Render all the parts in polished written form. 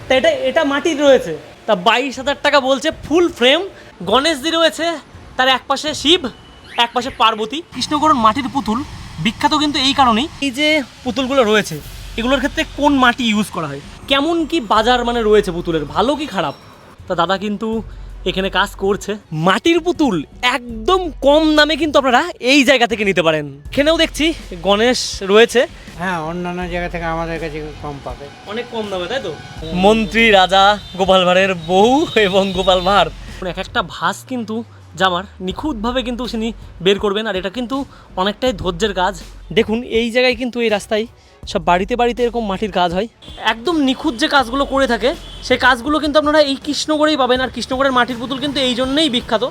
তা এটা এটা মাটির রয়েছে, তা 22,000 টাকা বলছে ফুল ফ্রেম। গণেশজি রয়েছে, তার এক পাশে শিব, এক পাশে পার্বতী। কৃষ্ণগড় মাটির পুতুল বিখ্যাত কিন্তু এই কারণেই, এই যে পুতুলগুলো রয়েছে এগুলোর ক্ষেত্রে কোন মাটি ইউজ করা হয়, কেমন কি বাজার মানে রয়েছে পুতুলের, ভালো কি খারাপ। তা দাদা কিন্তু এখানে কাজ করছে। মাটির পুতুল একদম কম দামে কিন্তু আপনারা এই জায়গা থেকে নিতে পারেন। এখানেও দেখছি গণেশ রয়েছে। হ্যাঁ, অন্যান্য জায়গা থেকে আমাদের কাছে কম পাবে, অনেক কম দামে, তাই তো? মন্ত্রী, রাজা, গোপাল ভাঁড়ের বউ এবং গোপাল ভাঁড় এক একটা ভাস কিন্তু জামার নিখুঁতভাবে কিন্তু তিনি বের করবেন। আর এটা কিন্তু অনেকটাই ধৈর্যের কাজ। দেখুন এই জায়গায় কিন্তু এই রাস্তায় সব বাড়িতে বাড়িতে এরকম মাটির কাজ হয়। একদম নিখুঁত যে কাজগুলো করে থাকে সেই কাজগুলো কিন্তু আপনারা এই কৃষ্ণগড়েই পাবেন। আর কৃষ্ণগড়ের মাটির পুতুল কিন্তু এই জন্যই বিখ্যাত।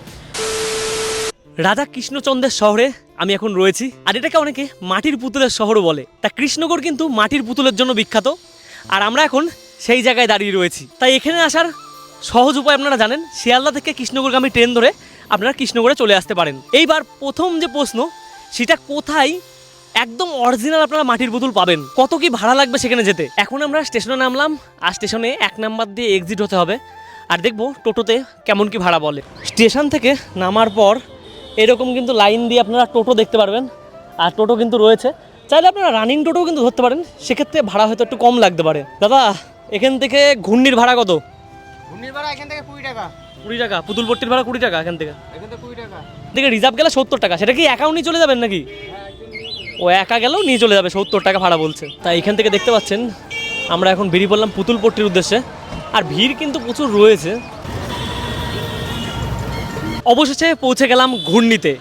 রাজা কৃষ্ণচন্দ্রের শহরে আমি এখন রয়েছি, আর এটাকে অনেকে মাটির পুতুলের শহরও বলে। তা কৃষ্ণগড় কিন্তু মাটির পুতুলের জন্য বিখ্যাত, আর আমরা এখন সেই জায়গায় দাঁড়িয়ে রয়েছি। তাই এখানে আসার সহজ উপায় আপনারা জানেন, শিয়ালদা থেকে কৃষ্ণগড়গামী ট্রেন ধরে আপনারা কৃষ্ণগড়ে চলে আসতে পারেন। এইবার প্রথম যে প্রশ্ন, সেটা কোথায় একদম অরিজিনাল আপনারা মাটির পুতুল পাবেন, কত কি ভাড়া লাগবে সেখানে যেতে। এখন আমরা স্টেশনে নামলাম, আর স্টেশনে 1 নাম্বার দিয়ে এক্সিট হতে হবে, আর দেখবো টোটোতে কেমন কি ভাড়া বলে। স্টেশন থেকে নামার পর এরকম কিন্তু লাইন দিয়ে আপনারা টোটো দেখতে পারবেন, আর টোটো কিন্তু রয়েছে। চাইলে আপনারা রানিং টোটোও কিন্তু ধরতে পারেন, সেক্ষেত্রে ভাড়া হয়তো একটু কম লাগতে পারে। দাদা এখান থেকে ঘূর্ণির ভাড়া কত? ঘূর্ণির ভাড়া এখান থেকে 20 টাকা। 20 টাকা। পুতুলপট্টির ভাড়া 20 টাকা এখান থেকে? এখান থেকে 20 টাকা। এদিকে রিজার্ভ গেলে 70 টাকা। সেটা কি একাও নিয়ে চলে যাবেন নাকি? ও একা গেলেও নিয়ে চলে যাবে, 70 টাকা ভাড়া বলছে। তাই এখান থেকে দেখতে পাচ্ছেন আমরা এখন বেরিয়ে পড়লাম পুতুলপট্টির উদ্দেশ্যে, আর ভিড় কিন্তু প্রচুর রয়েছে। অবশেষে পৌঁছে গেলাম ঘূর্ণিতে,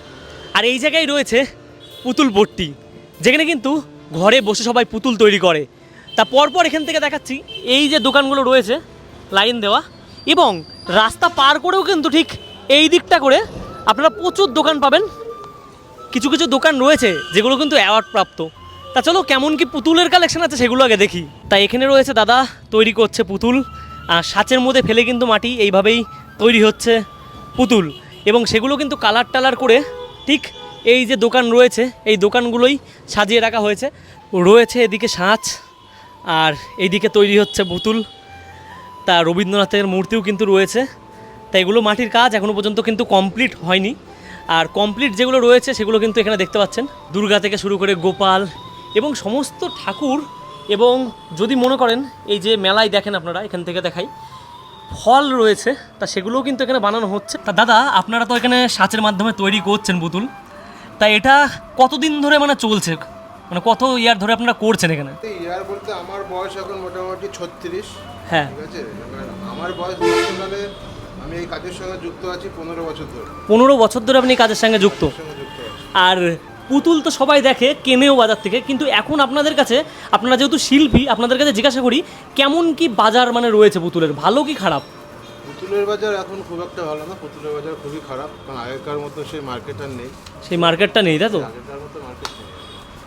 আর এই জায়গায় রয়েছে পুতুলপট্টি, যেখানে কিন্তু ঘরে বসে সবাই পুতুল তৈরি করে। তা পরপর এখান থেকে দেখাচ্ছি এই যে দোকানগুলো রয়েছে লাইন দেওয়া, এবং রাস্তা পার করেও কিন্তু ঠিক এই দিকটা করে আপনারা প্রচুর দোকান পাবেন। কিছু কিছু দোকান রয়েছে যেগুলো কিন্তু অ্যাওয়ার্ড প্রাপ্ত। তা চলো কেমন কি পুতুলের কালেকশন আছে সেগুলো আগে দেখি। তাই এখানে রয়েছে দাদা তৈরি করছে পুতুল, আর সাঁচের মধ্যে ফেলে কিন্তু মাটি এইভাবেই তৈরি হচ্ছে পুতুল, এবং সেগুলো কিন্তু কালার টালার করে ঠিক এই যে দোকান রয়েছে এই দোকানগুলোই সাজিয়ে রাখা হয়েছে। রয়েছে এদিকে সাঁচ, আর এইদিকে তৈরি হচ্ছে পুতুল। তা রবীন্দ্রনাথের মূর্তিও কিন্তু রয়েছে। তাই এগুলো মাটির কাজ এখনও পর্যন্ত কিন্তু কমপ্লিট হয়নি, আর কমপ্লিট যেগুলো রয়েছে সেগুলো কিন্তু এখানে দেখতে পাচ্ছেন। দুর্গা থেকে শুরু করে গোপাল এবং সমস্ত ঠাকুর, এবং যদি মনে করেন এই যে মেলায় দেখেন আপনারা, এখান থেকে দেখাই ফল রয়েছে, তা সেগুলোও কিন্তু এখানে বানানো হচ্ছে। তা দাদা আপনারা তো এখানে সাঁচের মাধ্যমে তৈরি করছেন পুতুল, তা এটা কতদিন ধরে মানে চলছে, মানে কত ইয়ার ধরে আপনারা করছেন এখানে? ইয়ার বলতে আমার বয়স এখন মোটামুটি 36। হ্যাঁ, ঠিক আছে, এবার আমার বয়স বলতে গেলে আমি এই কাজের সঙ্গে যুক্ত আছি 15 বছর ধরে। 15 বছর ধরে আপনি কাজের সঙ্গে যুক্ত। আর পুতুল তো সবাই দেখে, কেনেও বাজার থেকে, কিন্তু এখন আপনাদের কাছে, আপনারা যেহেতু শিল্পী, আপনাদের কাছে জিজ্ঞাসা করি কেমন কি বাজার মানে রয়েছে পুতুলের, ভালো কি খারাপ? পুতুলের বাজার এখন খুব একটা ভালো না, পুতুলের বাজার খুবই খারাপ, কারণ আগেকার মতো সেই মার্কেট আর নেই। সেই মার্কেটটা নেই, তাই তো? আগেকার মতো মার্কেট নেই।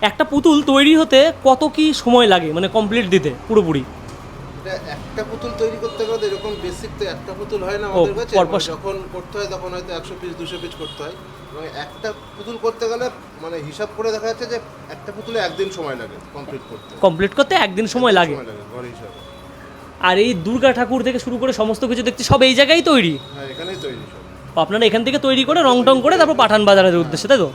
একটা পুতুল তৈরি হতে কত কি সময় লাগে, মানে কমপ্লিট দিতে পুরোপুরি? এটা একটা পুতুল তৈরি করতে গেলে এরকম বেসিক তো একটা পুতুল হয় না আমাদের কাছে। যখন করতে হয় তখন হয়তো 100 পিস 200 পিস করতে হয়, এবং একটা পুতুল করতে গেলে মানে হিসাব করে দেখা যাচ্ছে যে একটা পুতুলে একদিন সময় লাগে কমপ্লিট করতে একদিন সময় লাগে ঘর হিসাবে। আর এই দুর্গা ঠাকুর থেকে শুরু করে সমস্ত কিছু দেখছি সব এই জায়গায় তৈরি? হ্যাঁ, এখানেই তৈরি সব। আপনারা এখান থেকে তৈরি করে রং টং করে তারপর পাঠান বাজারের উদ্দেশ্যে, তাই তো?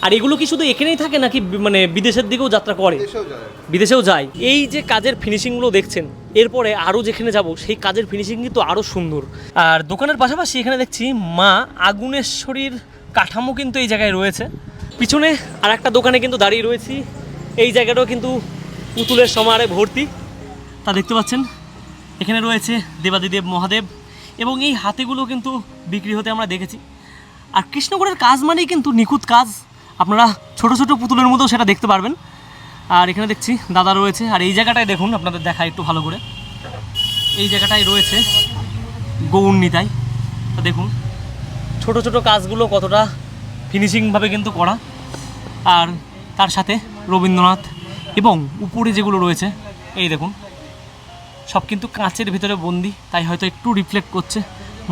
আর এগুলো কি শুধু এখানেই থাকে নাকি মানে বিদেশের দিকেও যাত্রা করে? বিদেশেও যায়। এই যে কাজের ফিনিশিংগুলো দেখছেন, এরপরে আরও যেখানে যাব সেই কাজের ফিনিশিং কিন্তু আরও সুন্দর। আর দোকানের পাশাপাশি এখানে দেখছি মা আগুনেশ্বরীর কাঠামো কিন্তু এই জায়গায় রয়েছে। পিছনে আর একটা দোকানে কিন্তু দাঁড়িয়ে রয়েছি, এই জায়গাটাও কিন্তু পুতুলের সমারে ভর্তি। তা দেখতে পাচ্ছেন এখানে রয়েছে দেবাদিদেব মহাদেব, এবং এই হাতিগুলো কিন্তু বিক্রি হতে আমরা দেখেছি। আর কৃষ্ণগড়ের কাজ মানেই কিন্তু নিখুঁত কাজ, আপনারা ছোট ছোট পুতুলের মতো সেটা দেখতে পারবেন। আর এখানে দেখছি দাদা রয়েছে, আর এই জায়গাটায় দেখুন, আপনাদের দেখায় একটু ভালো করে, এই জায়গাটায় রয়েছে গৌরনীতাই। তা দেখুন ছোট ছোট কাজগুলো কতটা ফিনিশিংভাবে কিন্তু করা, আর তার সাথে রবীন্দ্রনাথ, এবং উপরে যেগুলো রয়েছে এই দেখুন সব কিন্তু কাঁচের ভিতরে বন্দি, তাই হয়তো একটু রিফ্লেক্ট করছে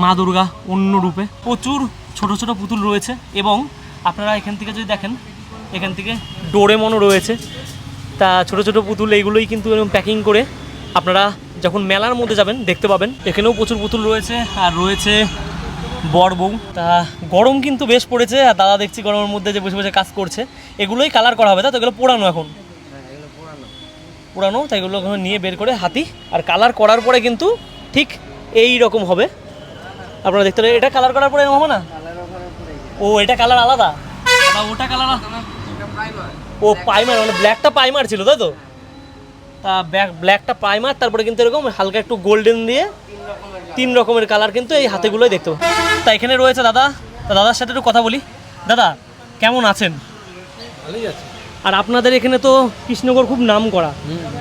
মা দুর্গা অন্য রূপে। প্রচুর ছোট ছোট পুতুল রয়েছে, এবং আপনারা এখান থেকে যদি দেখেন এখান থেকে ডোরেমনও রয়েছে। তা ছোট ছোট পুতুল এইগুলোই কিন্তু এরকম প্যাকিং করে আপনারা যখন মেলার মধ্যে যাবেন দেখতে পাবেন। এখানেও প্রচুর পুতুল রয়েছে, আর রয়েছে বর বউ। তা গরম কিন্তু বেশ পড়েছে, আর দাদা দেখছি গরমের মধ্যে যে বসে বসে কাজ করছে। এগুলোই কালার করা হবে, তাই তো? এগুলো পোড়ানো এখন, পোড়ানো, তাই এগুলো নিয়ে বের করে হাতি আর কালার করার পরে কিন্তু ঠিক এই রকম হবে। আপনারা দেখতে পাবেন, এটা কালার করার পরে এরকম হবে না? ও এটা কালার আলাদা, ওটা কালার, ও প্রাইমার, মানে ব্ল্যাকটা প্রাইমার ছিল, তাই তো? তা ব্ল্যাকটা প্রাইমার, তারপরে কিন্তু এরকম হালকা একটু গোল্ডেন দিয়ে 3 রকমের কালার কিন্তু এই হাতেগুলোই দেখতে পাবো। তা এখানে রয়েছে দাদা, তা দাদার সাথে একটু কথা বলি। দাদা কেমন আছেন? ভালোই আছে। আর আপনাদের এখানে তো কৃষ্ণগড় খুব নাম করা,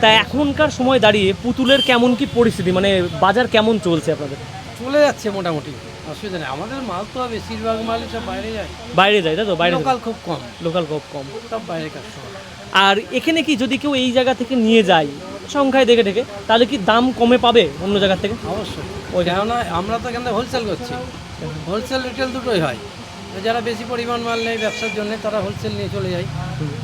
তা এখনকার সময় দাঁড়িয়ে পুতুলের কেমন কি পরিস্থিতি, মানে বাজার কেমন চলছে আপনাদের? চলে যাচ্ছে মোটামুটি, অসুবিধা নেই। আমাদের মাল তো বেশিরভাগ মালই সব বাইরে যায়, বাইরে যায়, তাই তো? বাইরে লোকাল খুব কম, লোকাল খুব কম, সব বাইরে কাস্টমার। আর এখানে কি যদি কেউ এই জায়গা থেকে নিয়ে যায় সংখ্যায় দেখে দেখে, তাহলে কি দাম কমে পাবে অন্য জায়গার থেকে? অবশ্যই, ওই কেননা আমরা তো এখানে হোলসেল করছি, হোলসেল রিটেল দুটোই হয়। যারা বেশি পরিমাণ মাল নেয় ব্যবসার জন্য, তারা হোলসেল নিয়ে চলে যায়,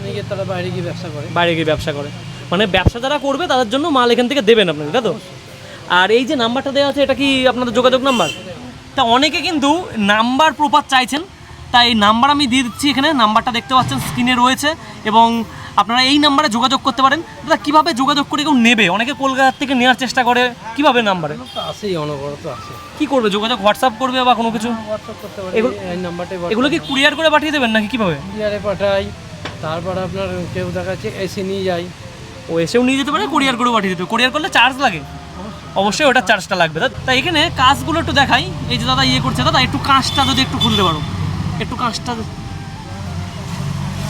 নিয়ে তারা বাইরে গিয়ে ব্যবসা করে। বাইরে গিয়ে ব্যবসা করে, মানে ব্যবসা যারা করবে তাদের জন্য মাল এখান থেকে দেবেন আপনাকে, তাই তো? আর এই যে নাম্বারটা দেওয়া আছে, এটা কি আপনাদের যোগাযোগ নাম্বার? তা অনেকে কিন্তু নাম্বার প্রপার চাইছেন, তাই এই নাম্বার আমি দিয়ে দিচ্ছি। এখানে নাম্বারটা দেখতে পাচ্ছেন স্ক্রিনে রয়েছে, এবং আপনারা এই নাম্বারে যোগাযোগ করতে পারেন। দাদা কীভাবে যোগাযোগ করে কেউ নেবে? অনেকে কলকাতা থেকে নেওয়ার চেষ্টা করে, কীভাবে নাম্বারে? তো আসেই, অনবরত আসে। কী করবে যোগাযোগ? হোয়াটসঅ্যাপ করবে বা কোনো কিছু? হোয়াটসঅ্যাপ করতে পারে, এই নাম্বারটাই। এগুলো কি কুরিয়ার করে পাঠিয়ে দেবেন নাকি কীভাবে? কুরিয়ারে পাঠাই, তারপর আপনার কেউ দেখাচ্ছে এসে নিয়ে যায়। ও এসেও নিয়ে যেতে পারে, কুরিয়ার করে পাঠিয়ে দিতে হবে। কুরিয়ার করলে চার্জ লাগে, অবশ্যই ওটার চার্জটা লাগবে। তাই এখানে কাজগুলো একটু দেখাই। এই যে দাদা ইয়ে করছে, দাদা একটু কাঁচটা যদি একটু খুলতে পারো, একটু কাঁচটা।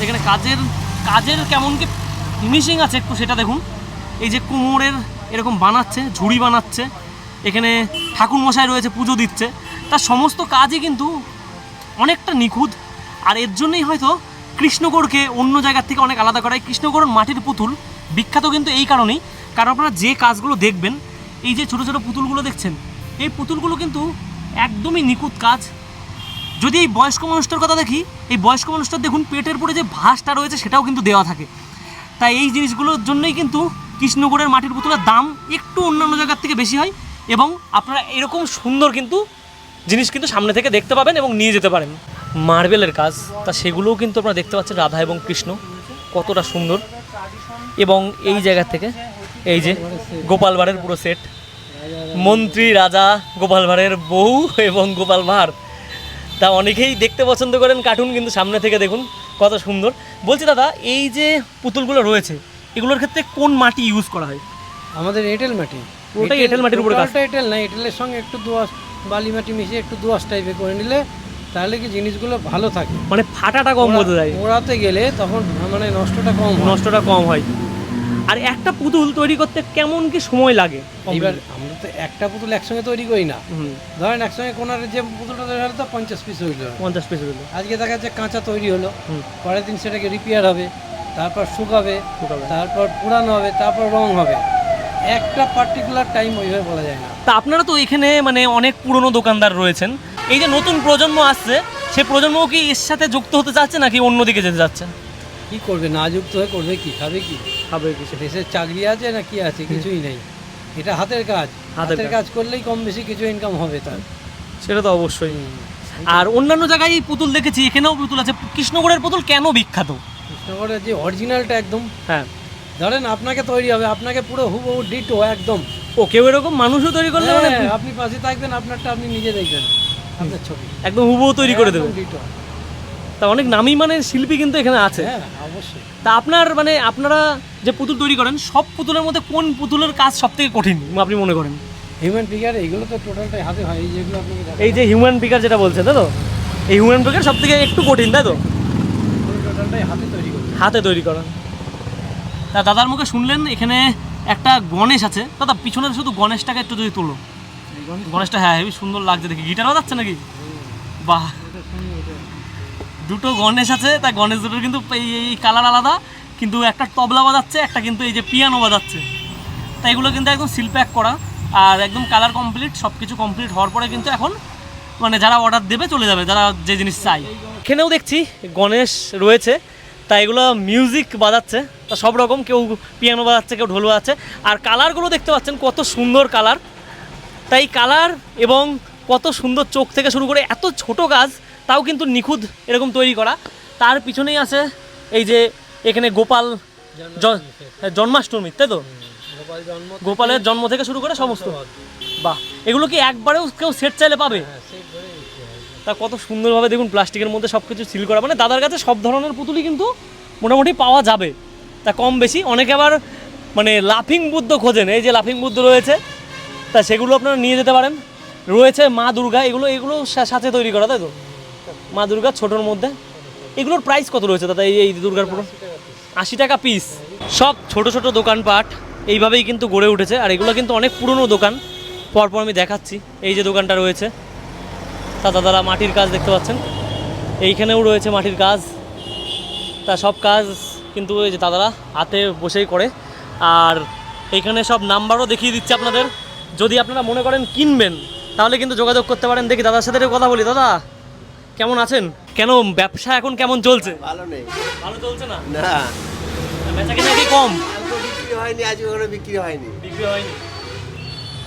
এখানে কাজের কেমন কি ফিনিশিং আছে একটু সেটা দেখুন। এই যে কোমরের এরকম বানাচ্ছে, ঝুড়ি বানাচ্ছে, এখানে ঠাকুর মশাই রয়েছে পুজো দিচ্ছে, তার সমস্ত কাজই কিন্তু অনেকটা নিখুঁত। আর এর জন্যই হয়তো কৃষ্ণগড়কে অন্য জায়গার থেকে অনেক আলাদা করা। কৃষ্ণগড়ের মাটির পুতুল বিখ্যাত কিন্তু এই কারণেই, কারণ আপনারা যে কাজগুলো দেখবেন, এই যে ছোটো ছোটো পুতুলগুলো দেখছেন, এই পুতুলগুলো কিন্তু একদমই নিখুঁত কাজ। যদি এই বয়স্ক মানুষটার কথা দেখি, এই বয়স্ক মানুষটার দেখুন পেটের পরে যে ভাঁজটা রয়েছে সেটাও কিন্তু দেওয়া থাকে। তাই এই জিনিসগুলোর জন্যই কিন্তু কৃষ্ণগড়ের মাটির পুতুলের দাম একটু অন্যান্য জায়গার থেকে বেশি হয়, এবং আপনারা এরকম সুন্দর কিন্তু জিনিস কিন্তু সামনে থেকে দেখতে পাবেন এবং নিয়ে যেতে পারেন। মার্বেলের কাজ, তা সেগুলোও কিন্তু আপনারা দেখতে পাচ্ছেন, রাধা এবং কৃষ্ণ কতটা সুন্দর। এবং এই জায়গা থেকে এই যে গোপাল ভাঁড়ের পুরো সেট, মন্ত্রী, রাজা, গোপাল ভাঁড়ের বউ এবং গোপাল ভাঁড়। তা অনেকেই দেখতে পছন্দ করেন কার্টুন, কিন্তু সামনে থেকে দেখুন কত সুন্দর। বলছি দাদা, এই যে পুতুলগুলো রয়েছে এগুলোর ক্ষেত্রে কোন মাটি ইউজ করা হয়? আমাদের এঁটেল মাটি, পুরোটাই এঁটেল মাটির উপরে কাজ? এঁটেল না, এঁটেলের সঙ্গে একটু দোআঁশ বালি মাটি মিশিয়ে একটু দোআঁশ টাইপের করে নিলে তাহলে কি জিনিসগুলো ভালো থাকে, মানে ফাটাটা কম হতে যায়, ওড়াতে গেলে তখন মানে নষ্টটা কম হয়। নষ্টটা কম হয়। আর একটা পুতুল তৈরি করতে কেমন কি সময় লাগে? এবার আমরা তো একটা পুতুল একসঙ্গে তৈরি করি না, ধরেন একসঙ্গে কোনার যে পুতুলটা তৈরি হলো তো 50 পিস হইলো, 50 পিস হলো। আজকে দেখা যাচ্ছে কাঁচা তৈরি হলো, পরের দিন সেটাকে রিপেয়ার হবে, তারপর শুকাবে, তারপর পুরানো হবে, তারপর রং হবে। একটা পার্টিকুলার টাইম ওইভাবে বলা যায় না। তা আপনারা তো এখানে মানে অনেক পুরনো দোকানদার রয়েছেন, এই যে নতুন প্রজন্ম আসছে, সে প্রজন্মও কি এর সাথে যুক্ত হতে চাচ্ছে নাকি অন্যদিকে যেতে যাচ্ছে? কি করবে, না যুক্ত হয়ে করবে কি, খাবে কি? খাবে কি? দেশের চাকরি আছে না কি আছে? কিছুই নেই। এটা হাতের কাজ, হাতের কাজ করলেই কম বেশি কিছু ইনকাম হবে তার, সেটা তো অবশ্যই। আর অন্যান্য জায়গায় পুতুল দেখেছি, এখানেও পুতুল আছে। কৃষ্ণগড়ের পুতুল কেন বিখ্যাত? কৃষ্ণগড়ের যে অরিজিনালটা একদম, হ্যাঁ, ধরেন আপনাকে তৈরি হবে, আপনাকে পুরো হুবহু ডিটো একদম। ও কেউ এরকম মানুষও তৈরি করলে মানে আপনি পাশে থাকবেন, আপনারটা আপনি নিজে দেখবেন, আপনার ছবি একদম হুবহু তৈরি করে দেবে। ডিটো। তা অনেক নামী মানের শিল্পী কিন্তু এখানে আছে। হ্যাঁ অবশ্যই। তা আপনারা যে পুতুল তৈরি করেন, সব পুতুলের মধ্যে কোন পুতুলের কাজ সব থেকে কঠিন আপনি মনে করেন? হিউম্যান ফিগার, এইগুলো তো টোটালটাই হাতে হয়, এই যেগুলো আপনি এই যে হিউম্যান ফিগার যেটা বলছেন, তাই তো? এই হিউম্যান ফিগার সব থেকে একটু কঠিন, তাই তো? টোটালটাই হাতে তৈরি করি, হাতে তৈরি করা। তা দাদার মুখে শুনলেন এখানে একটা গণেশ আছে। দাদা পিছনের শুধু গণেশটাকে একটু যদি তুলো, গণেশটা হ্যাঁ হেবি সুন্দর লাগছে দেখি। গিটার বাজাচ্ছে নাকি? বাহ, দুটো গণেশ আছে। তা গণেশ দুটোর কিন্তু এই কালার আলাদা, কিন্তু একটা তবলা বাজাচ্ছে, একটা কিন্তু এই যে পিয়ানো বাজাচ্ছে। তাই এগুলো কিন্তু একদম সিল প্যাক করা, আর একদম কালার কমপ্লিট। সব কিছু কমপ্লিট হওয়ার পরে কিন্তু এখন মানে যারা অর্ডার দেবে চলে যাবে, যারা যে জিনিস চাই। এখানেও দেখছি গণেশ রয়েছে। তা এগুলো মিউজিক বাজাচ্ছে, তা সব রকম, কেউ পিয়ানো বাজাচ্ছে, কেউ ঢোল বাজাচ্ছে। আর কালারগুলো দেখতে পাচ্ছেন কত সুন্দর কালার, তাই কালার এবং কত সুন্দর চোখ থেকে শুরু করে এত ছোট কাজ তাও কিন্তু নিখুঁত এরকম তৈরি করা। তার পিছনেই আছে এই যে এখানে গোপাল জন্মাষ্টমী, তাই তো? গোপালের জন্ম থেকে শুরু করে সমস্ত। বাহ, এগুলো কি একবারেও কেউ সেট চাইলে পাবে? তা কত সুন্দরভাবে দেখুন প্লাস্টিকের মধ্যে সব কিছু সিল করা, মানে দাদার কাছে সব ধরনের পুতুলই কিন্তু মোটামুটি পাওয়া যাবে, তা কম বেশি। অনেকে আবার মানে লাফিং বুদ্ধ খোঁজেন, এই যে লাফিং বুদ্ধ রয়েছে, তা সেগুলো আপনারা নিয়ে যেতে পারেন। রয়েছে মা দুর্গা, এগুলো সাথে তৈরি করা, তাই তো? মা দুর্গা ছোটোর মধ্যে। এগুলোর প্রাইস কত রয়েছে দাদা এই দুর্গার পুরো? 80 টাকা পিস। সব ছোট ছোট দোকানপাট এইভাবেই কিন্তু গড়ে উঠেছে, আর এগুলো কিন্তু অনেক পুরনো দোকান। পরপর আমি দেখাচ্ছি। এই যে দোকানটা রয়েছে, তা দাদারা মাটির কাজ দেখতে পাচ্ছেন, এইখানেও রয়েছে মাটির কাজ। তা সব কাজ কিন্তু এই যে দাদারা হাতে বসেই করে। আর এইখানে সব নাম্বারও দেখিয়ে দিচ্ছে আপনাদের, যদি আপনারা মনে করেন কিনবেন তাহলে কিন্তু যোগাযোগ করতে পারেন। দেখি দাদার সাথে একটু কথা বলি। দাদা কেমন আছেন? কেন ব্যবসা এখন কেমন চলছে? ভালো নেই। ভালো চলছে না? না, বেচা কিনা কি কম? কালকে বিক্রি হয়নি, আজ ওখানে বিক্রি হয়নি। বিক্রি হয়নি।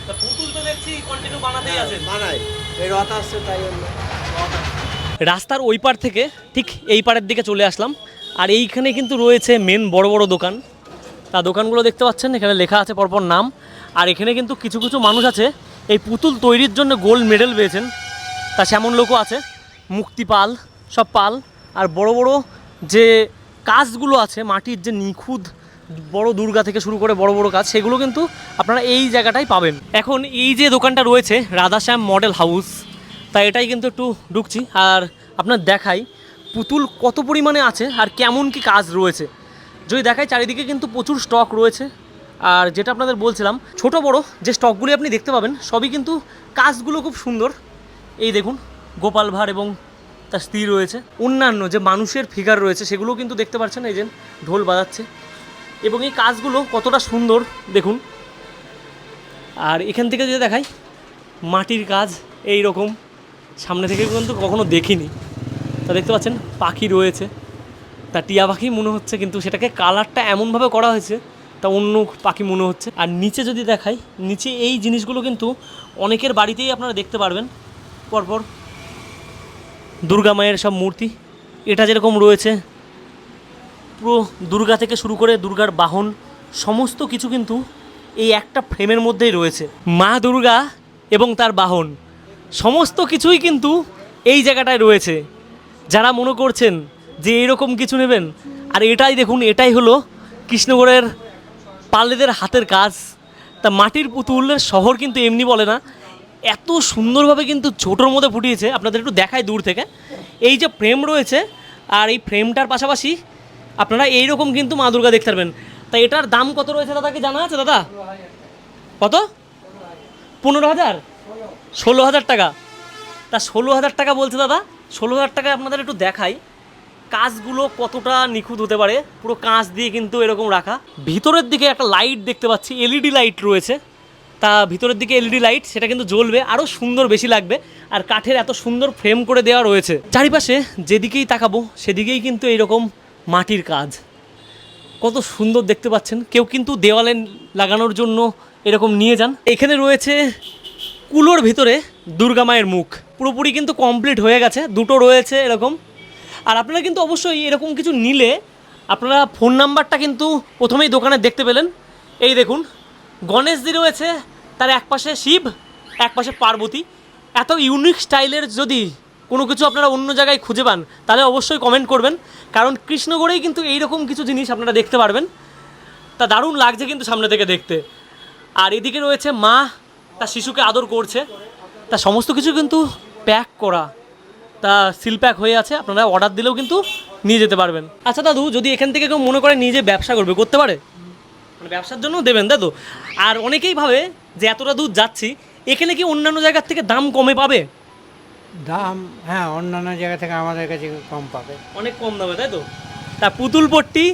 তা পুতুল তো দেখছি কন্টিনিউ বানাতেই আছেন। বানাই, এই রথ আসছে তাই জন্য। রাস্তার ওই পার থেকে ঠিক এই পারের দিকে চলে আসলাম, আর এইখানে কিন্তু রয়েছে মেন বড় বড় দোকান। তা দোকানগুলো দেখতে পাচ্ছেন, এখানে লেখা আছে পরপর নাম। আর এখানে কিন্তু কিছু কিছু মানুষ আছে এই পুতুল তৈরির জন্য গোল্ড মেডেল পেয়েছেন, তা সেমন লোকও আছে। মুক্তি পাল, সব পাল। আর বড় বড় যে কাজগুলো আছে মাটির, যে নিখুঁত বড় দুর্গা থেকে শুরু করে বড় বড় কাজ, সেগুলো কিন্তু আপনারা এই জায়গাটাই পাবেন। এখন এই যে দোকানটা রয়েছে রাধাশ্যাম মডেল হাউস, তাই এটাই কিন্তু একটু ঢুকছি আর আপনার দেখাই পুতুল কত পরিমাণে আছে আর কেমন কি কাজ রয়েছে। যদি দেখাই চারিদিকে কিন্তু প্রচুর স্টক রয়েছে। আর যেটা আপনাদের বলছিলাম, ছোট বড় যে স্টকগুলি আপনি দেখতে পাবেন সবই কিন্তু কাজগুলো খুব সুন্দর। এই দেখুন গোপাল ভাঁড় এবং তার স্ত্রী রয়েছে, অন্যান্য যে মানুষের ফিগার রয়েছে সেগুলোও কিন্তু দেখতে পাচ্ছেন, এই যে ঢোল বাজাচ্ছে। এবং এই কাজগুলো কতটা সুন্দর দেখুন। আর এখান থেকে যদি দেখাই মাটির কাজ এই রকম সামনে থেকে কিন্তু কখনো দেখিনি। তা দেখতে পাচ্ছেন পাখি রয়েছে, তা টিয়া পাখি মনে হচ্ছে, কিন্তু সেটাকে কালারটা এমনভাবে করা হয়েছে তা অন্য পাখি মনে হচ্ছে। আর নিচে যদি দেখাই, নিচে এই জিনিসগুলো কিন্তু অনেকের বাড়িতেই আপনারা দেখতে পারবেন। পরপর দুর্গা মায়ের সব মূর্তি, এটা যেরকম রয়েছে পুরো দুর্গা থেকে শুরু করে দুর্গার বাহন সমস্ত কিছু কিন্তু এই একটা ফ্রেমের মধ্যেই রয়েছে। মা দুর্গা এবং তার বাহন সমস্ত কিছুই কিন্তু এই জায়গাটায় রয়েছে। যারা মনে করছেন যে এরকম কিছু নেবেন, আর এটাই দেখুন, এটাই হলো কৃষ্ণগড়ের পালেদের হাতের কাজ। তা মাটির পুতুলের শহর কিন্তু এমনি বলে না, এত সুন্দরভাবে কিন্তু ছোটোর মধ্যে ফুটিয়েছে। আপনাদের একটু দেখায় দূর থেকে, এই যে ফ্রেম রয়েছে, আর এই ফ্রেমটার পাশাপাশি আপনারা এইরকম কিন্তু মা দুর্গা দেখতে পারবেন। তা এটার দাম কত রয়েছে দাদা, কি জানা আছে দাদা? কত? 15,000? 16,000 টাকা। তা 16,000 টাকা বলছে দাদা। 16,000 টাকায় আপনাদের একটু দেখাই কাজগুলো কতটা নিখুঁত হতে পারে। পুরো কাঁচ দিয়ে কিন্তু এরকম রাখা। ভিতরের দিকে একটা লাইট দেখতে পাচ্ছি, এলইডি লাইট রয়েছে। তা ভিতরের দিকে এলইডি লাইট, সেটা কিন্তু জ্বলবে, আরও সুন্দর বেশি লাগবে। আর কাঠের এত সুন্দর ফ্রেম করে দেওয়া রয়েছে। চারিপাশে যেদিকেই তাকাবো সেদিকেই কিন্তু এইরকম মাটির কাজ, কত সুন্দর দেখতে পাচ্ছেন। কেউ কিন্তু দেওয়ালে লাগানোর জন্য এরকম নিয়ে যান। এখানে রয়েছে কুলোর ভিতরে দুর্গা মায়ের মুখ, পুরোপুরি কিন্তু কমপ্লিট হয়ে গেছে, দুটো রয়েছে এরকম। আর আপনারা কিন্তু অবশ্যই এরকম কিছু নিলে আপনারা ফোন নাম্বারটা কিন্তু প্রথমেই দোকানে দেখতে পেলেন। এই দেখুন গণেশজি রয়েছে, তার একপাশে শিব, একপাশে পার্বতী। এত ইউনিক স্টাইলের যদি কোনো কিছু আপনারা অন্য জায়গায় খুঁজে পান তাহলে অবশ্যই কমেন্ট করবেন, কারণ কৃষ্ণগড়েই কিন্তু এইরকম কিছু জিনিস আপনারা দেখতে পারবেন। তা দারুণ লাগছে কিন্তু সামনে থেকে দেখতে। আর এদিকে রয়েছে মা তার শিশুকে আদর করছে। তা সমস্ত কিছু কিন্তু প্যাক করা, তা সিল প্যাক হয়ে আছে, আপনারা অর্ডার দিলেও কিন্তু নিয়ে যেতে পারবেন। আচ্ছা দাদু, যদি এখান থেকে কেউ মনে করে নিজে ব্যবসা করতে পারে, মানে ব্যবসার জন্য দেবেন দাদু? আর অনেকেই ভাবে যে এতটা দূর যাচ্ছি, এখানে কি অন্যান্য জায়গার থেকে দাম কমে পাবে? দাম হ্যাঁ, অন্যান্য জায়গা থেকে আমাদের কাছে কম পাবে, অনেক কম দামে, তাই তো? তা পুতুলপট্টি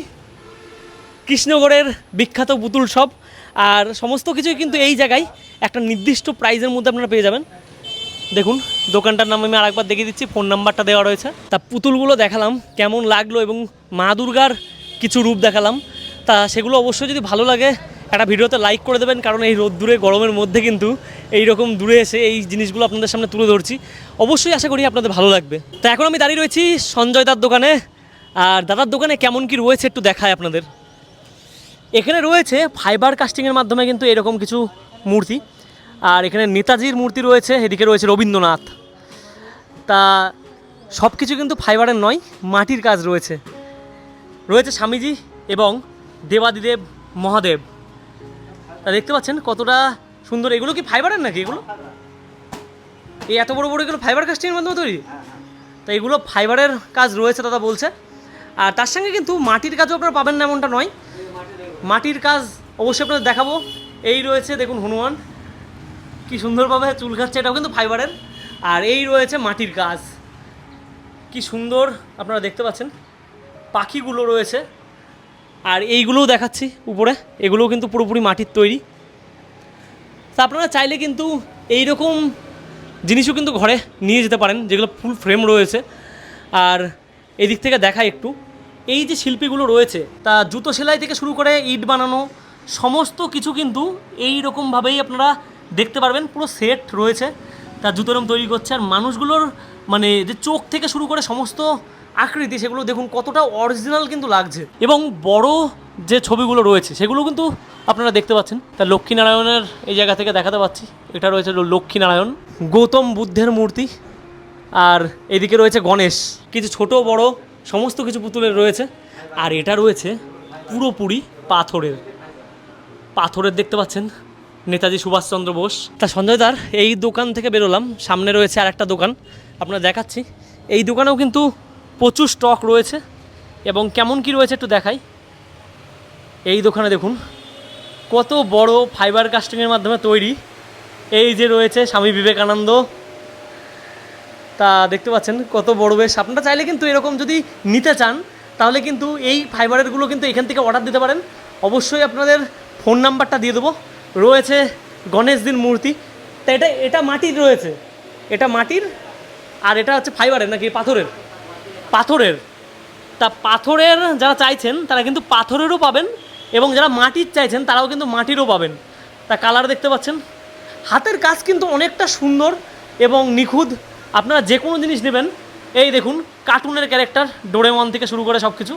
কৃষ্ণগড়ের বিখ্যাত পুতুল শপ, আর সমস্ত কিছুই কিন্তু এই জায়গায় একটা নির্দিষ্ট প্রাইজের মধ্যে আপনারা পেয়ে যাবেন। দেখুন দোকানটার নাম আমি আরেকবার দেখিয়ে দিচ্ছি, ফোন নাম্বারটা দেওয়া রয়েছে। তা পুতুলগুলো দেখালাম কেমন লাগলো এবং মা দুর্গার কিছু রূপ দেখালাম। তা সেগুলো অবশ্যই যদি ভালো লাগে একটা ভিডিওতে লাইক করে দেবেন, কারণ এই রোদ্দুরে গরমের মধ্যে কিন্তু এই রকম দূরে এসে এই জিনিসগুলো আপনাদের সামনে তুলে ধরছি। অবশ্যই আশা করি আপনাদের ভালো লাগবে। তো এখন আমি দাঁড়িয়ে রয়েছি সঞ্জয় দার দোকানে, আর দাদার দোকানে কেমন কি রয়েছে একটু দেখায় আপনাদের। এখানে রয়েছে ফাইবার কাস্টিংয়ের মাধ্যমে কিন্তু এরকম কিছু মূর্তি, আর এখানে নেতাজির মূর্তি রয়েছে, এদিকে রয়েছে রবীন্দ্রনাথ। তা সব কিছু কিন্তু ফাইবারের নয়, মাটির কাজ রয়েছে। রয়েছে স্বামীজি এবং দেবাদিদেব মহাদেব। তা দেখতে পাচ্ছেন কতটা সুন্দর। এগুলো কি ফাইবারের নাকি? এগুলো এই এত বড় বড় এগুলো ফাইবার কাস্টিংয়ের মাধ্যমে তৈরি? তো এগুলো ফাইবারের কাজ রয়েছে দাদা বলছে। আর তার সঙ্গে কিন্তু মাটির কাজও আপনারা পাবেন না এমনটা নয়, মাটির কাজ অবশ্যই আপনাদের দেখাবো। এই রয়েছে দেখুন হনুমান কি সুন্দরভাবে চুল খাচ্ছে, এটাও কিন্তু ফাইবারের। আর এই রয়েছে মাটির কাজ, কি সুন্দর আপনারা দেখতে পাচ্ছেন। পাখিগুলো রয়েছে, আর এইগুলোও দেখাচ্ছি উপরে, এগুলোও কিন্তু পুরোপুরি মাটির তৈরি। তা আপনারা চাইলে কিন্তু এই রকম জিনিসও কিন্তু ঘরে নিয়ে যেতে পারেন, যেগুলো ফুল ফ্রেম রয়েছে। আর এদিক থেকে দেখাই একটু, এই যে শিল্পীগুলো রয়েছে তা জুতো সেলাই থেকে শুরু করে ইট বানানো সমস্ত কিছু কিন্তু এই রকমভাবেই আপনারা দেখতে পারবেন। পুরো সেট রয়েছে, তা জুতোরম তৈরি করছে। আর মানুষগুলোর মানে যে চোখ থেকে শুরু করে সমস্ত আকৃতি, সেগুলো দেখুন কতটা অরিজিনাল কিন্তু লাগছে। এবং বড় যে ছবিগুলো রয়েছে সেগুলো কিন্তু আপনারা দেখতে পাচ্ছেন। তা লক্ষ্মীনারায়ণের এই জায়গা থেকে দেখাতে পাচ্ছি, এটা রয়েছে লক্ষ্মীনারায়ণ, গৌতম বুদ্ধের মূর্তি। আর এদিকে রয়েছে গণেশ, কিছু ছোট বড় সমস্ত কিছু পুতুলের রয়েছে। আর এটা রয়েছে পুরোপুরি পাথরের দেখতে পাচ্ছেন, নেতাজি সুভাষচন্দ্র বোস। তা সঞ্জয় দার এই দোকান থেকে বেরোলাম, সামনে রয়েছে আর একটা দোকান আপনারা দেখাচ্ছি। এই দোকানেও কিন্তু প্রচুর স্টক রয়েছে এবং কেমন কি রয়েছে একটু দেখাই। এই দোকানে দেখুন কত বড় ফাইবার কাস্টিংয়ের মাধ্যমে তৈরি। এই যে রয়েছে স্বামী বিবেকানন্দ, তা দেখতে পাচ্ছেন কত বড় বেশ। আপনারা চাইলে কিন্তু এরকম যদি নিতে চান তাহলে কিন্তু এই ফাইবারেরগুলো কিন্তু এখান থেকে অর্ডার দিতে পারেন। অবশ্যই আপনাদের ফোন নাম্বারটা দিয়ে দেবো। রয়েছে গণেশজির মূর্তি, তা এটা মাটির রয়েছে, এটা মাটির। আর এটা হচ্ছে ফাইবারের নাকি পাথরের। তা পাথরের যারা চাইছেন তারা কিন্তু পাথরেরও পাবেন, এবং যারা মাটির চাইছেন তারাও কিন্তু মাটিরও পাবেন। তা কালার দেখতে পাচ্ছেন, হাতের কাজ কিন্তু অনেকটা সুন্দর এবং নিখুঁত। আপনারা যে কোনো জিনিস নেবেন, এই দেখুন কার্টুনের ক্যারেক্টার ডোরেমন থেকে শুরু করে সব কিছু।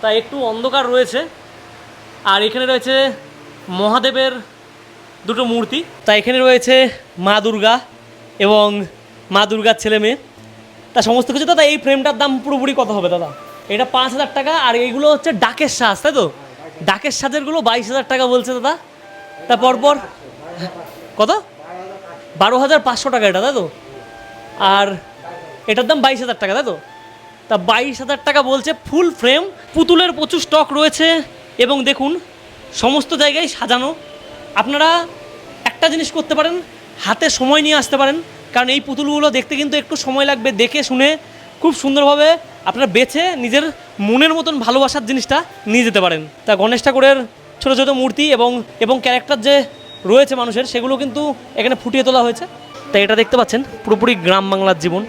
তা একটু অন্ধকার রয়েছে। আর এখানে রয়েছে মহাদেবের দুটো মূর্তি। তা এখানে রয়েছে মা দুর্গা এবং মা দুর্গার ছেলে মেয়ে। তা সমস্ত কিছু। দাদা এই ফ্রেমটার দাম পুরোপুরি কত হবে দাদা? এটা 5,000 টাকা। আর এইগুলো হচ্ছে ডাকের সাজ, তাই তো? ডাকের সাজেরগুলো 22,000 টাকা বলছে দাদা। তা পরপর কত? 12,500 টাকা এটা, তাই তো? আর এটার দাম 22,000 টাকা, তাই তো? তা 22,000 টাকা বলছে। ফুল ফ্রেম পুতুলের প্রচুর স্টক রয়েছে এবং দেখুন সমস্ত জায়গায় সাজানো। আপনারা একটা জিনিস করতে পারেন, হাতে সময় নিয়ে আসতে পারেন, কারণ এই পুতুলগুলো দেখতে কিন্তু একটু সময় লাগবে। দেখে শুনে খুব সুন্দরভাবে আপনারা বেছে নিজের মনের মতন ভালোবাসার জিনিসটা নিয়ে যেতে পারেন। তা গণেশ ঠাকুরের ছোটো ছোটো মূর্তি এবং ক্যারেক্টার যে রয়েছে মানুষের, সেগুলো কিন্তু এখানে ফুটিয়ে তোলা হয়েছে। তাই এটা দেখতে পাচ্ছেন পুরোপুরি গ্রাম বাংলার জীবন।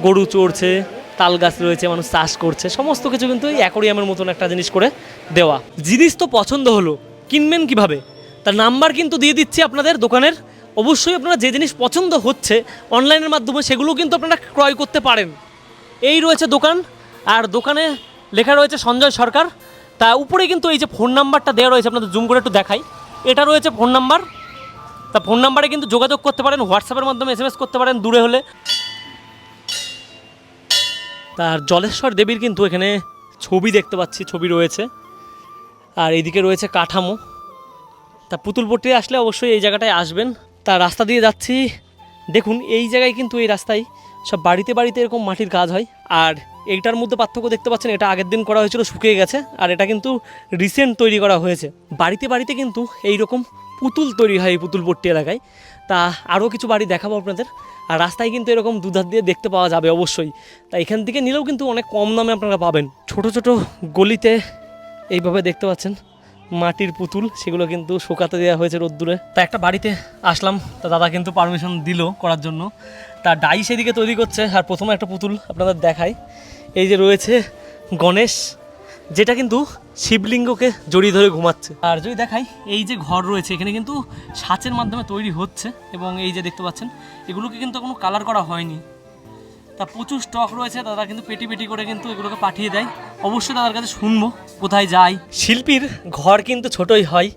গরু চড়ছে, তাল গাছ রয়েছে, মানুষ চাষ করছে, সমস্ত কিছু কিন্তু এই অ্যাকোরিয়ামের মতন একটা জিনিস করে দেওয়া। জিনিস তো পছন্দ হলো, কিনবেন কিভাবে? তার নাম্বার কিন্তু দিয়ে দিচ্ছি আপনাদের দোকানের। অবশ্যই আপনারা যে জিনিস পছন্দ হচ্ছে অনলাইনের মাধ্যমে সেগুলো কিন্তু আপনারা ক্রয় করতে পারেন। এই রয়েছে দোকান, আর দোকানে লেখা রয়েছে সঞ্জয় সরকার। তা উপরে কিন্তু এই যে ফোন নাম্বারটা দেওয়া রয়েছে, আপনাদের জুম করে একটু দেখাই। এটা রয়েছে ফোন নাম্বার। তা ফোন নাম্বারে কিন্তু যোগাযোগ করতে পারেন, হোয়াটসঅ্যাপের মাধ্যমে SMS করতে পারেন দূরে হলে। তার জলেশ্বর দেবীর কিন্তু এখানে ছবি দেখতে পাচ্ছি, ছবি রয়েছে। আর এইদিকে রয়েছে কাঠামো। তা পুতুলপট্টি আসলে অবশ্যই এই জায়গাটায় আসবেন। তা রাস্তা দিয়ে যাচ্ছি, দেখুন এই জায়গায় কিন্তু এই রাস্তায় সব বাড়িতে বাড়িতে এরকম মাটির কাজ হয়। আর এইটার মধ্যে পার্থক্য দেখতে পাচ্ছেন, এটা আগের দিন করা হয়েছিল, শুকিয়ে গেছে। আর এটা কিন্তু রিসেন্ট তৈরি করা হয়েছে। বাড়িতে বাড়িতে কিন্তু এই রকম পুতুল তৈরি হয় এই পুতুলপট্টি এলাকায়। তা আরও কিছু বাড়ি দেখাবো আপনাদের। আর রাস্তায় কিন্তু এরকম দুধার দিয়ে দেখতে পাওয়া যাবে অবশ্যই। তা এখান থেকে নিলেও কিন্তু অনেক কম দামে আপনারা পাবেন। ছোট ছোট গলিতে এইভাবে দেখতে পাচ্ছেন মাটির পুতুল, সেগুলো কিন্তু শুকাতে দেওয়া হয়েছে রোদ্দুরে। তা একটা বাড়িতে আসলাম, তা দাদা কিন্তু পারমিশন দিল করার জন্য। তা ডাই সেদিকে তৈরি করছে, আর প্রথমে একটা পুতুল আপনাদের দেখাই। এই যে রয়েছে গণেশ, যেটা কিন্তু শিবলিঙ্গকে জড়িয়ে ধরে ঘুমাচ্ছে। আর যদি দেখাই, এই যে ঘর রয়েছে এখানে কিন্তু ছাঁচের মাধ্যমে তৈরি হচ্ছে, এবং এই যে দেখতে পাচ্ছেন এগুলোকে কিন্তু কোনো কালার করা হয়নি। তা প্রচুর স্টক রয়েছে, দাদা কিন্তু পেটি পেটি করে কিন্তু এগুলোকে পাঠিয়ে দেয়। অবশ্যই দাদার কাছে শুনবো কোথায় যায়। শিল্পীর ঘর কিন্তু ছোটই হয়,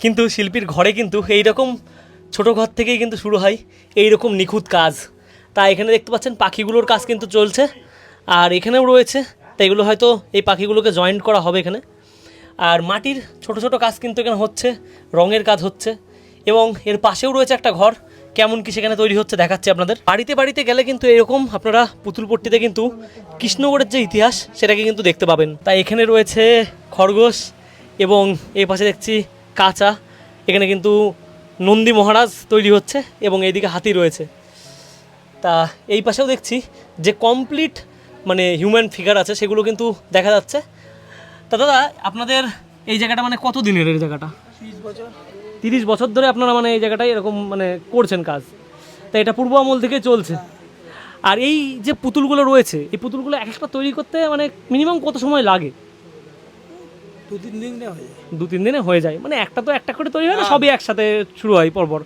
কিন্তু শিল্পীর ঘরে কিন্তু এইরকম ছোট ঘর থেকেই কিন্তু শুরু হয় এইরকম নিখুঁত কাজ। তা এখানে দেখতে পাচ্ছেন পাখিগুলোর কাজ কিন্তু চলছে, আর এখানেও রয়েছে। তা এগুলো হয়তো এই পাখিগুলোকে জয়েন্ট করা হবে এখানে। আর মাটির ছোট ছোট কাজ কিন্তু এখানে হচ্ছে, রঙের কাজ হচ্ছে, এবং এর পাশেও রয়েছে একটা ঘর। কেমন কি সেখানে তৈরি হচ্ছে দেখাচ্ছে আপনাদের। বাড়িতে বাড়িতে গেলে কিন্তু এরকম আপনারা পুতুলপট্টিতে কিন্তু কৃষ্ণগড়ের যে ইতিহাস সেটাকে কিন্তু দেখতে পাবেন। তাই এখানে রয়েছে খরগোশ, এবং এই পাশে দেখছি কাঁচা, এখানে কিন্তু নন্দী মহারাজ তৈরি হচ্ছে, এবং এইদিকে হাতি রয়েছে। তা এই পাশেও দেখছি যে কমপ্লিট মানে হিউম্যান ফিগার আছে, সেগুলো কিন্তু দেখা যাচ্ছে। তা দাদা আপনাদের এই জায়গাটা মানে কত দিনের এই জায়গাটা? 30 বছর ধরে আপনারা মানে এই জায়গাটায় এরকম মানে করছেন কাজ। তা এটা পূর্ব আমল থেকে চলছে। আর এই যে পুতুলগুলো রয়েছে, এই পুতুলগুলো এক একটা তৈরি করতে মানে মিনিমাম কত সময় লাগে? 2-3 দিনে হয়ে যায়। 2-3 দিনে হয়ে যায়, মানে একটা তো একটা করে তৈরি হয় না, সবই একসাথে শুরু হয় পরপর।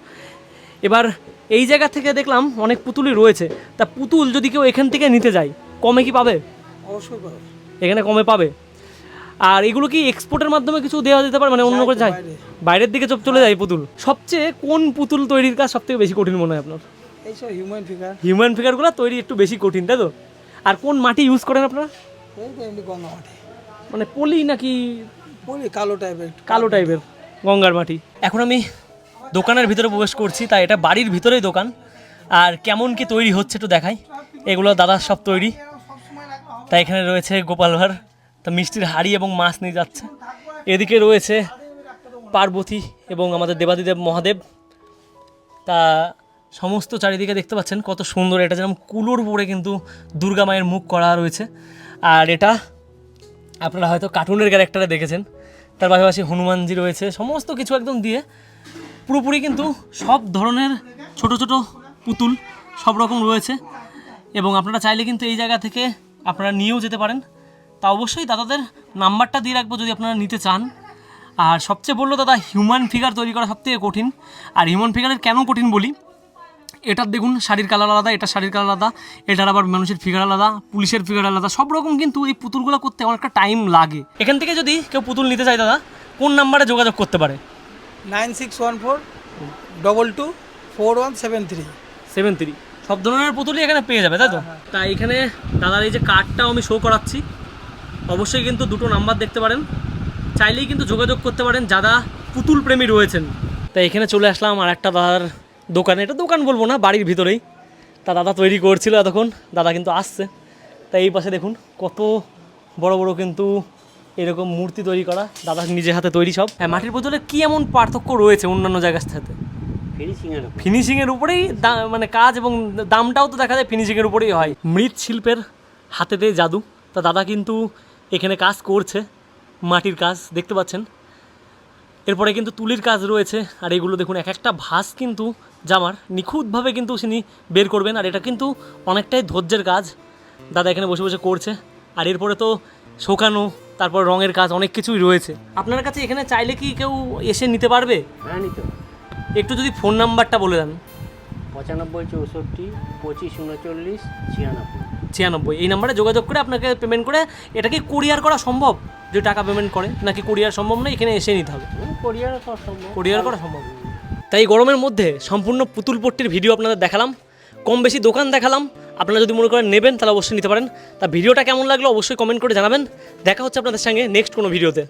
এবার এই জায়গা থেকে দেখলাম অনেক পুতুলই রয়েছে। তা পুতুল যদি কেউ এখান থেকে নিতে যায়, কমে কি পাবে? অবশ্যই পাবে। এখানে কমে পাবে। আর এগুলো কি এক্সপোর্টের মাধ্যমে কিছু দেওয়া যেতে পারে, মানে অন্য করে যায় বাইরের দিকে চলে যায় পুতুল? সবচেয়ে কোন পুতুল তৈরির কাজ সবথেকে বেশি কঠিন মনে হয় আপনার? এইসব হিউম্যান ফিগার, হিউম্যান ফিগারগুলো তৈরি একটু বেশি কঠিন, তাই তো? আর কোন মাটি ইউজ করেন আপনারা? এই তো এমনি গঙ্গা মাটি, মানে পলি নাকি বলি কালো টাইপের, কালো টাইপের গঙ্গার মাটি। এখন আমি দোকানের ভিতরে প্রবেশ করছি, তাই এটা বাড়ির ভিতরেই দোকান। আর কেমন কি তৈরি হচ্ছে একটু দেখাই। এগুলো দাদার সব তৈরি। তাই এখানে রয়েছে গোপাল ভাঁড়, তা মিষ্টির হাড়ি এবং মাছ নিয়ে যাচ্ছে। এদিকে রয়েছে পার্বতী এবং আমাদের দেবাদিদেব মহাদেব। তা সমস্ত চারিদিকে দেখতে পাচ্ছেন কত সুন্দর। এটা যেরকম কুলোর উপরে কিন্তু দুর্গা মায়ের মুখ করা রয়েছে। আর এটা আপনারা হয়তো কার্টুনের ক্যারেক্টারে দেখেছেন। তার পাশাপাশি হনুমানজি রয়েছে, সমস্ত কিছু একদম দিয়ে পুরোপুরি কিন্তু সব ধরনের ছোট ছোট পুতুল সব রকম রয়েছে। এবং আপনারা চাইলে কিন্তু এই জায়গা থেকে আপনারা নিয়েও যেতে পারেন। তা অবশ্যই দাদাদের নাম্বারটা দিয়ে রাখবো যদি আপনারা নিতে চান। আর সবচেয়ে বললো দাদা হিউম্যান ফিগার তৈরি করা সবথেকে কঠিন। আর হিউম্যান ফিগারের কেন কঠিন বলি, এটার দেখুন শাড়ির কালার আলাদা, এটার শাড়ির কালার আলাদা, এটার আবার মানুষের ফিগার আলাদা, পুলিশের ফিগার আলাদা, সব রকম কিন্তু এই পুতুলগুলো করতে অনেকটা টাইম লাগে। এখান থেকে যদি কেউ পুতুল নিতে চায় দাদা কোন নাম্বারে যোগাযোগ করতে পারে? 9614224173। সব ধরনের পুতুলই এখানে পেয়ে যাবে, তাই তো? তা এখানে দাদার এই যে কার্ডটাও আমি শো করাচ্ছি, অবশ্যই কিন্তু দুটো নাম্বার দেখতে পারেন, চাইলেই কিন্তু যোগাযোগ করতে পারেন যারা পুতুল প্রেমী রয়েছেন। তা এখানে চলে আসলাম আর একটা দাদার দোকানে, এটা দোকান বলবো না, বাড়ির ভিতরেই। তা দাদা তৈরি করছিল এতক্ষণ, দাদা কিন্তু আসছে। তা এই পাশে দেখুন কত বড় বড় কিন্তু এরকম মূর্তি তৈরি করা, দাদা নিজের হাতে তৈরি সব। হ্যাঁ, মাটির পুতুলের কী এমন পার্থক্য রয়েছে অন্যান্য জায়গার সাথে? ফিনিশিংয়ের উপরেই মানে কাজ, এবং দামটাও তো দেখা যায় ফিনিশিংয়ের উপরেই হয়। মৃৎশিল্পের হাতেতে জাদু। তা দাদা কিন্তু এখানে কাজ করছে, মাটির কাজ দেখতে পাচ্ছেন। এরপরে কিন্তু তুলির কাজ রয়েছে। আর এগুলো দেখুন এক একটা ভাঁজ কিন্তু জামার নিখুঁতভাবে কিন্তু তিনি বের করবেন। আর এটা কিন্তু অনেকটাই ধৈর্যের কাজ, দাদা এখানে বসে বসে করছে। আর এরপরে তো শোকানো, তারপর রঙের কাজ, অনেক কিছুই রয়েছে। আপনার কাছে এখানে চাইলে কি কেউ এসে নিতে পারবে? হ্যাঁ, নিতে পারবে। একটু যদি ফোন নাম্বারটা বলে দেন। 95 64 25 39 96। এই নাম্বারে যোগাযোগ করে আপনাকে পেমেন্ট করে, এটা কি কুরিয়ার করা সম্ভব? যে টাকা পেমেন্ট করে, নাকি কুরিয়ার সম্ভব না, এখানে এসে নিতে হবে? কুরিয়ার করা সম্ভব। তাই গরমের মধ্যে সম্পূর্ণ পুতুল পট্টির ভিডিও আপনাদের দেখালাম, কম বেশি দোকান দেখালাম। আপনারা যদি মনে করেন নেবেন তাহলে অবশ্যই নিতে পারেন। তা ভিডিওটা কেমন লাগলো অবশ্যই কমেন্ট করে জানাবেন। দেখা হচ্ছে আপনাদের সঙ্গে নেক্সট কোনো ভিডিওতে।